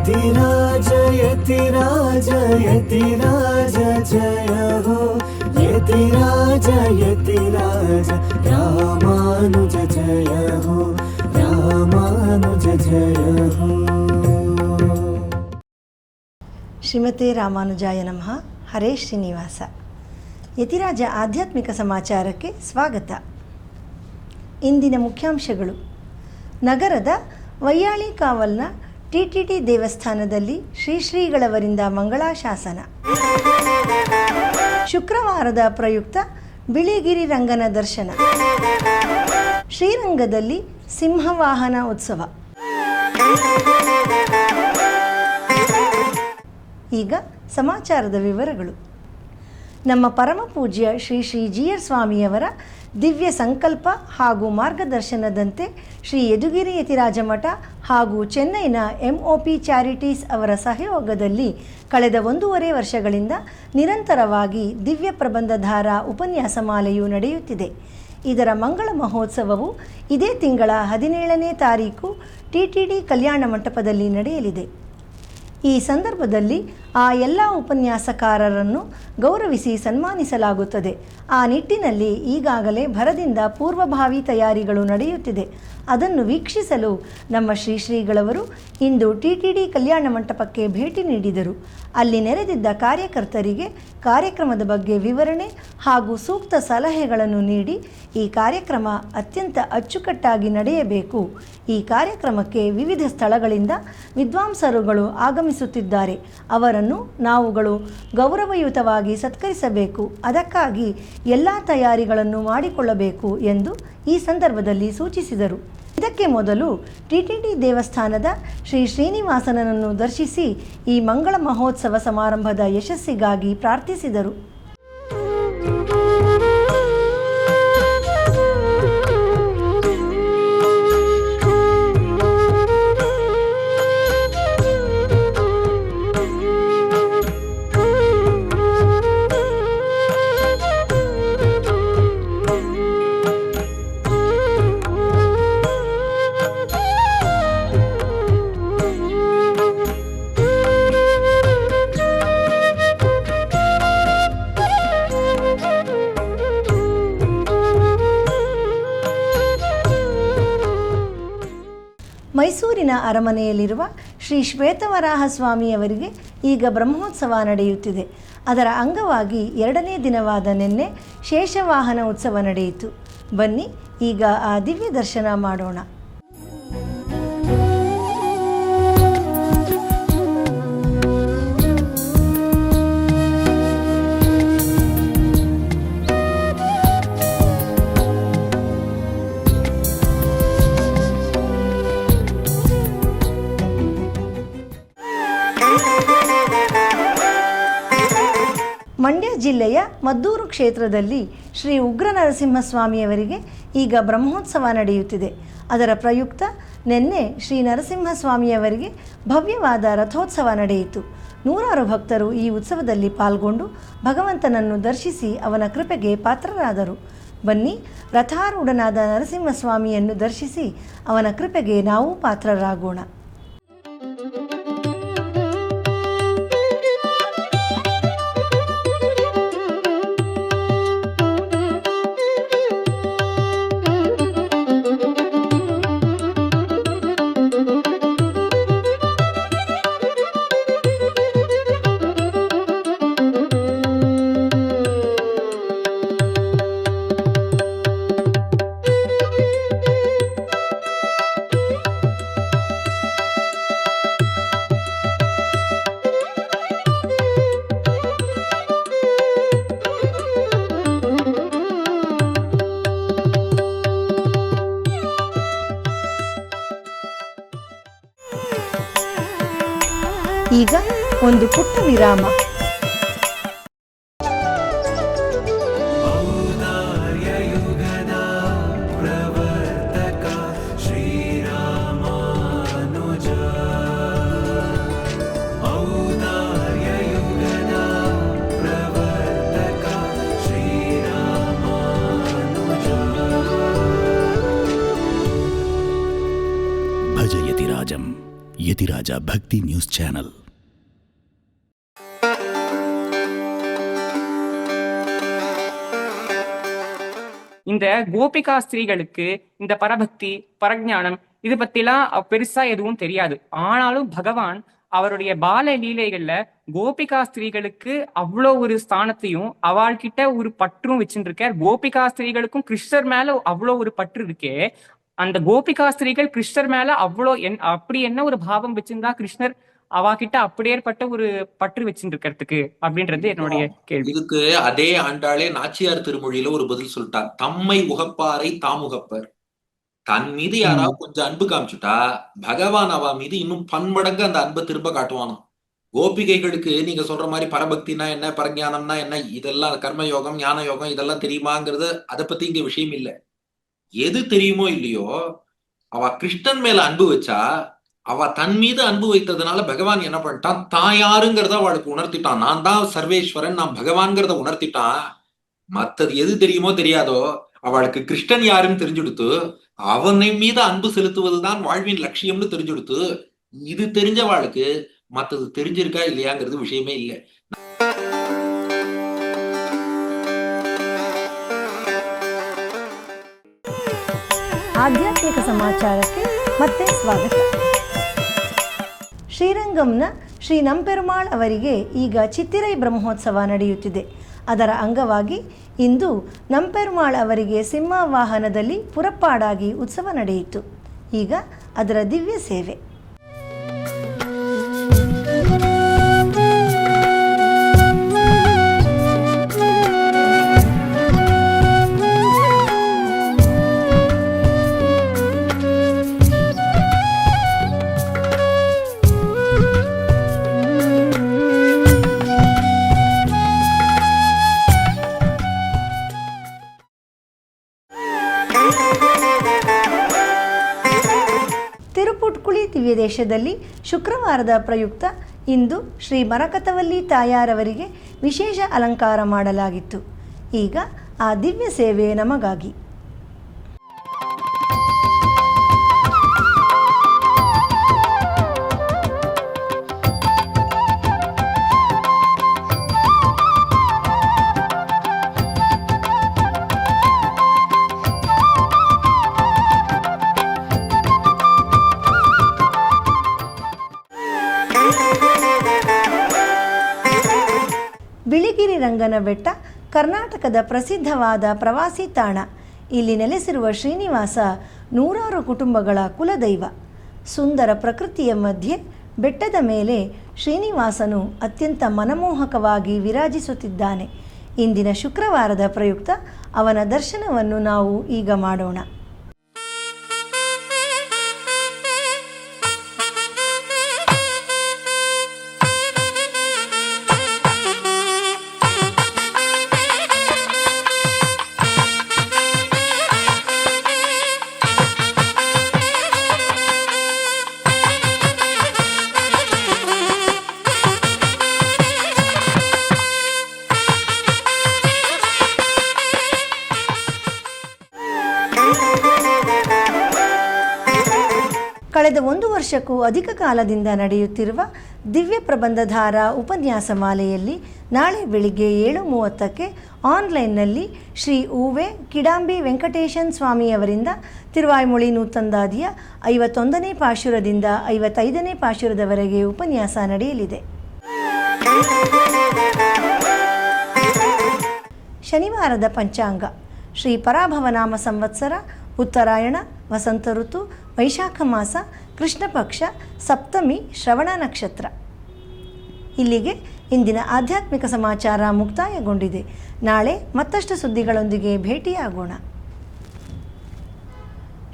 यतिराज यतिराज यतिराज जय हो यतिराज यतिराज रामानुज जय हो रामानुज जय हो। ಶ್ರೀಮತೆ ರಾಮಾನುಜಾಯ ನಮಃ. ಹರೇ ಶ್ರೀನಿವಾಸ. ಯತಿರಾಜ ಆಧ್ಯಾತ್ಮಿಕ ಸಮಾಚಾರಕ್ಕೆ ಸ್ವಾಗತ. ಇಂದಿನ ಮುಖ್ಯಾಂಶಗಳು. ನಗರದ ವೈಯಾಳಿ ಕಾವಲ್ನ ಟಿಟಿಡಿ ದೇವಸ್ಥಾನದಲ್ಲಿ ಶ್ರೀಗಳವರಿಂದ ಮಂಗಳಾಶಾಸನ. ಶುಕ್ರವಾರದ ಪ್ರಯುಕ್ತ ಬಿಳಿಗಿರಿ ರಂಗನ ದರ್ಶನ. ಶ್ರೀರಂಗದಲ್ಲಿ ಸಿಂಹವಾಹನ ಉತ್ಸವ. ಈಗ ಸಮಾಚಾರದ ವಿವರಗಳು. ನಮ್ಮ ಪರಮ ಪೂಜ್ಯ ಶ್ರೀ ಜಿ.ಆರ್. ಸ್ವಾಮಿಯವರ ದಿವ್ಯ ಸಂಕಲ್ಪ ಹಾಗೂ ಮಾರ್ಗದರ್ಶನದಂತೆ ಶ್ರೀ ಯದುಗಿರಿ ಯತಿರಾಜ ಮಠ ಹಾಗೂ ಚೆನ್ನೈನ MOP ಚಾರಿಟೀಸ್ ಅವರ ಸಹಯೋಗದಲ್ಲಿ ಕಳೆದ 1.5 ವರ್ಷಗಳಿಂದ ನಿರಂತರವಾಗಿ ದಿವ್ಯ ಪ್ರಬಂಧಧಾರ ಉಪನ್ಯಾಸ ಮಾಲೆಯು ನಡೆಯುತ್ತಿದೆ. ಇದರ ಮಂಗಳ ಮಹೋತ್ಸವವು ಇದೇ ತಿಂಗಳ 17ನೇ ತಾರೀಕು ಟಿಟಿಡಿ ಕಲ್ಯಾಣ ಮಂಟಪದಲ್ಲಿ ನಡೆಯಲಿದೆ. ಈ ಸಂದರ್ಭದಲ್ಲಿ ಆ ಎಲ್ಲ ಉಪನ್ಯಾಸಕಾರರನ್ನು ಗೌರವಿಸಿ ಸನ್ಮಾನಿಸಲಾಗುತ್ತದೆ. ಆ ನಿಟ್ಟಿನಲ್ಲಿ ಈಗಾಗಲೇ ಭರದಿಂದ ಪೂರ್ವಭಾವಿ ತಯಾರಿಗಳು ನಡೆಯುತ್ತಿದೆ. ಅದನ್ನು ವೀಕ್ಷಿಸಲು ನಮ್ಮ ಶ್ರೀಗಳವರು ಇಂದು ಟಿಟಿಡಿ ಕಲ್ಯಾಣ ಮಂಟಪಕ್ಕೆ ಭೇಟಿ ನೀಡಿದರು. ಅಲ್ಲಿ ನೆರೆದಿದ್ದ ಕಾರ್ಯಕರ್ತರಿಗೆ ಕಾರ್ಯಕ್ರಮದ ಬಗ್ಗೆ ವಿವರಣೆ ಹಾಗೂ ಸೂಕ್ತ ಸಲಹೆಗಳನ್ನು ನೀಡಿ ಈ ಕಾರ್ಯಕ್ರಮ ಅತ್ಯಂತ ಅಚ್ಚುಕಟ್ಟಾಗಿ ನಡೆಯಬೇಕು, ಈ ಕಾರ್ಯಕ್ರಮಕ್ಕೆ ವಿವಿಧ ಸ್ಥಳಗಳಿಂದ ವಿದ್ವಾಂಸರುಗಳು ಆಗಮಿಸುತ್ತಿದ್ದಾರೆ, ಅವರನ್ನು ನಾವುಗಳು ಗೌರವಯುತವಾಗಿ ಸತ್ಕರಿಸಬೇಕು, ಅದಕ್ಕಾಗಿ ಎಲ್ಲ ತಯಾರಿಗಳನ್ನು ಮಾಡಿಕೊಳ್ಳಬೇಕು ಎಂದು ಈ ಸಂದರ್ಭದಲ್ಲಿ ಸೂಚಿಸಿದರು. ಇದಕ್ಕೆ ಮೊದಲು ಟಿಟಿಡಿ ದೇವಸ್ಥಾನದ ಶ್ರೀನಿವಾಸನನ್ನು ದರ್ಶಿಸಿ ಈ ಮಂಗಳ ಮಹೋತ್ಸವ ಸಮಾರಂಭದ ಯಶಸ್ಸಿಗಾಗಿ ಪ್ರಾರ್ಥಿಸಿದರು. ಮೈಸೂರಿನ ಅರಮನೆಯಲ್ಲಿರುವ ಶ್ರೀ ಶ್ವೇತವರಾಹ ಸ್ವಾಮಿಯವರಿಗೆ ಈಗ ಬ್ರಹ್ಮೋತ್ಸವ ನಡೆಯುತ್ತಿದೆ. ಅದರ ಅಂಗವಾಗಿ 2ನೇ ದಿನವಾದ ನಿನ್ನೆ ಶೇಷವಾಹನ ಉತ್ಸವ ನಡೆಯಿತು. ಬನ್ನಿ ಈಗ ಆ ದಿವ್ಯ ದರ್ಶನ ಮಾಡೋಣ. ಮಂಡ್ಯ ಜಿಲ್ಲೆಯ ಮದ್ದೂರು ಕ್ಷೇತ್ರದಲ್ಲಿ ಶ್ರೀ ಉಗ್ರ ನರಸಿಂಹಸ್ವಾಮಿಯವರಿಗೆ ಈಗ ಬ್ರಹ್ಮೋತ್ಸವ ನಡೆಯುತ್ತಿದೆ. ಅದರ ಪ್ರಯುಕ್ತ ನಿನ್ನೆ ಶ್ರೀ ನರಸಿಂಹಸ್ವಾಮಿಯವರಿಗೆ ಭವ್ಯವಾದ ರಥೋತ್ಸವ ನಡೆಯಿತು. 100 ಭಕ್ತರು ಈ ಉತ್ಸವದಲ್ಲಿ ಪಾಲ್ಗೊಂಡು ಭಗವಂತನನ್ನು ದರ್ಶಿಸಿ ಅವನ ಕೃಪೆಗೆ ಪಾತ್ರರಾದರು. ಬನ್ನಿ, ರಥಾರೂಢನಾದ ನರಸಿಂಹಸ್ವಾಮಿಯನ್ನು ದರ್ಶಿಸಿ ಅವನ ಕೃಪೆಗೆ ನಾವು ಪಾತ್ರರಾಗೋಣ. ಈಗ ಒಂದು ಪುಟ್ಟ ವಿರಾಮ. ಭಜ ಯತಿರಾಜಂ ಯತಿರಾಜ ಭಕ್ತಿ ನ್ಯೂಸ್ ಚಾನಲ್. இந்த கோபிகா ஸ்திரீகளுக்கு இந்த பரபக்தி பரஞானம் இது பத்திலாம் பெருசா எதுவும் தெரியாது. ஆனாலும் பகவான் அவருடைய பால லீலைகள்ல கோபிகா ஸ்திரீகளுக்கு அவ்வளோ ஒரு ஸ்தானத்தையும் அவள்கிட்ட ஒரு பற்றும் வச்சுருக்கார். கோபிகா ஸ்திரீகளுக்கும் கிருஷ்ணர் மேல அவ்வளோ ஒரு பற்று இருக்கே. அந்த கோபிகா ஸ்திரீகள் கிருஷ்ணர் மேல அவ்வளோ அப்படி என்ன ஒரு பாவம் வச்சிருந்தா கிருஷ்ணர் அவாகிட்ட அப்படியேற்பட்ட ஒரு பற்று வச்சுருக்கிறதுக்கு அப்படின்றது என்னுடைய கேள்வி. இதுக்கு அதே ஆண்டாளே நாச்சியார் திருமொழியில ஒரு பதில் சொல்லிட்டார். தம்மை உகப்பாரை தாமுகப்பர். தன் மீது யாராவது கொஞ்சம் அன்பு காமிச்சுட்டா பகவான் அவ மீது இன்னும் பன்மடங்கு அந்த அன்பை திரும்ப காட்டுவானோ. கோபிகைகளுக்கு நீங்க சொல்ற மாதிரி பரபக்தினா என்ன, பரஞானம்னா என்ன, இதெல்லாம் கர்மயோகம் ஞான யோகம் இதெல்லாம் தெரியுமாங்கிறது அதை பத்தி இங்க விஷயம் இல்லை. எது தெரியுமோ இல்லையோ, அவ கிருஷ்ணன் மேல அன்பு வச்சா அவ தன் மீது அன்பு வைத்ததுனால பகவான் என்ன பண்ணிட்டான், தான் யாருங்கிறத அவளுக்கு உணர்த்திட்டான். நான் தான் சர்வேஸ்வரன், நான் பகவான்கிறத உணர்த்திட்டான். மத்தது எது தெரியுமோ தெரியாதோ அவளுக்கு கிருஷ்ணன் யாருன்னு தெரிஞ்சுடுத்து, அவனை மீது அன்பு செலுத்துவதுதான் வாழ்வின் லட்சியம்னு தெரிஞ்சுடுத்து. இது தெரிஞ்சவாளுக்கு மத்தது தெரிஞ்சிருக்கா இல்லையாங்கிறது விஷயமே இல்லை. ಆಧ್ಯಾತ್ಮಿಕ ಸಮಾಚಾರಕ್ಕೆ ಮತ್ತೆ ಸ್ವಾಗತ. ಶ್ರೀರಂಗಂನ ಶ್ರೀ ನಂಪೆರುಮಾಳ್ ಅವರಿಗೆ ಈಗ ಚಿತ್ತಿರೈ ಬ್ರಹ್ಮೋತ್ಸವ ನಡೆಯುತ್ತಿದೆ. ಅದರ ಅಂಗವಾಗಿ ಇಂದು ನಂಪೆರುಮಾಳ್ ಅವರಿಗೆ ಸಿಂಹವಾಹನದಲ್ಲಿ ಪುರಪ್ಪಾಡಾಗಿ ಉತ್ಸವ ನಡೆಯಿತು. ಈಗ ಅದರ ದಿವ್ಯ ಸೇವೆ. ತಿರುಪುಟ್ಕುಳಿ ದಿವ್ಯದೇಶದಲ್ಲಿ ಶುಕ್ರವಾರದ ಪ್ರಯುಕ್ತ ಇಂದು ಶ್ರೀ ಮರಕತವಲ್ಲಿ ತಾಯಾರವರಿಗೆ ವಿಶೇಷ ಅಲಂಕಾರ ಮಾಡಲಾಗಿತ್ತು. ಈಗ ಆ ದಿವ್ಯ ಸೇವೆ ನಮಗಾಗಿ. ಬಿಳಿಗಿರಿ ರಂಗನ ಬೆಟ್ಟ ಕರ್ನಾಟಕದ ಪ್ರಸಿದ್ಧವಾದ ಪ್ರವಾಸಿ ತಾಣ. ಇಲ್ಲಿ ನೆಲೆಸಿರುವ ಶ್ರೀನಿವಾಸ ನೂರಾರು ಕುಟುಂಬಗಳ ಕುಲದೈವ. ಸುಂದರ ಪ್ರಕೃತಿಯ ಮಧ್ಯೆ ಬೆಟ್ಟದ ಮೇಲೆ ಶ್ರೀನಿವಾಸನು ಅತ್ಯಂತ ಮನಮೋಹಕವಾಗಿ ವಿರಾಜಿಸುತ್ತಿದ್ದಾನೆ. ಇಂದಿನ ಶುಕ್ರವಾರದ ಪ್ರಯುಕ್ತ ಅವನ ದರ್ಶನವನ್ನು ನಾವು ಈಗ ಮಾಡೋಣ. ಕಳೆದ 1 ವರ್ಷಕ್ಕೂ ಅಧಿಕ ಕಾಲದಿಂದ ನಡೆಯುತ್ತಿರುವ ದಿವ್ಯ ಪ್ರಬಂಧಧಾರ ಉಪನ್ಯಾಸ ಮಾಲೆಯಲ್ಲಿ ನಾಳೆ ಬೆಳಿಗ್ಗೆ 7:30ಕ್ಕೆ ಆನ್ಲೈನ್ನಲ್ಲಿ ಶ್ರೀ ಊವೆ ಕಿಡಾಂಬಿ ವೆಂಕಟೇಶನ್ ಸ್ವಾಮಿಯವರಿಂದ ತಿರುವಾಯ್ಮೊಳಿ ನೂತಂದಾದಿಯ 51ನೇ ಪಾಶುರದಿಂದ 55ನೇ ಪಾಶುರದವರೆಗೆ ಉಪನ್ಯಾಸ ನಡೆಯಲಿದೆ. ಶನಿವಾರದ ಪಂಚಾಂಗ ಶ್ರೀ ಪರಾಭವನಾಮ ಸಂವತ್ಸರ, ಉತ್ತರಾಯಣ, ವಸಂತ ಋತು, ವೈಶಾಖ ಮಾಸ, ಕೃಷ್ಣ ಪಕ್ಷ, ಸಪ್ತಮಿ, ಶ್ರವಣ ನಕ್ಷತ್ರ. ಇಲ್ಲಿಗೆ ಇಂದಿನ ಆಧ್ಯಾತ್ಮಿಕ ಸಮಾಚಾರ ಮುಕ್ತಾಯಗೊಂಡಿದೆ. ನಾಳೆ ಮತ್ತಷ್ಟು ಸುದ್ದಿಗಳೊಂದಿಗೆ ಭೇಟಿಯಾಗೋಣ.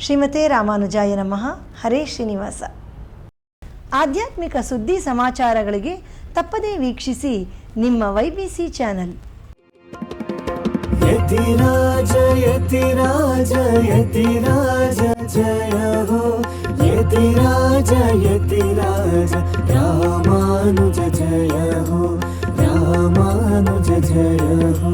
ಶ್ರೀಮತೆ ರಾಮಾನುಜಾಯ ನಮಃ. ಹರೇ ಶ್ರೀನಿವಾಸ. ಆಧ್ಯಾತ್ಮಿಕ ಸುದ್ದಿ ಸಮಾಚಾರಗಳಿಗೆ ತಪ್ಪದೇ ವೀಕ್ಷಿಸಿ ನಿಮ್ಮ YBC ಚಾನಲ್. ಯತಿರಾಜ ಯತಿರಾಜ ಯತಿರಾಜ ಜಯ ಹೋ, ಯತಿರಾಜ ಯತಿರಾಜ ರಾಮಾನುಜ ಜಯ ಹೋ, ರಾಮಾನುಜ ಜಯ ಹೋ.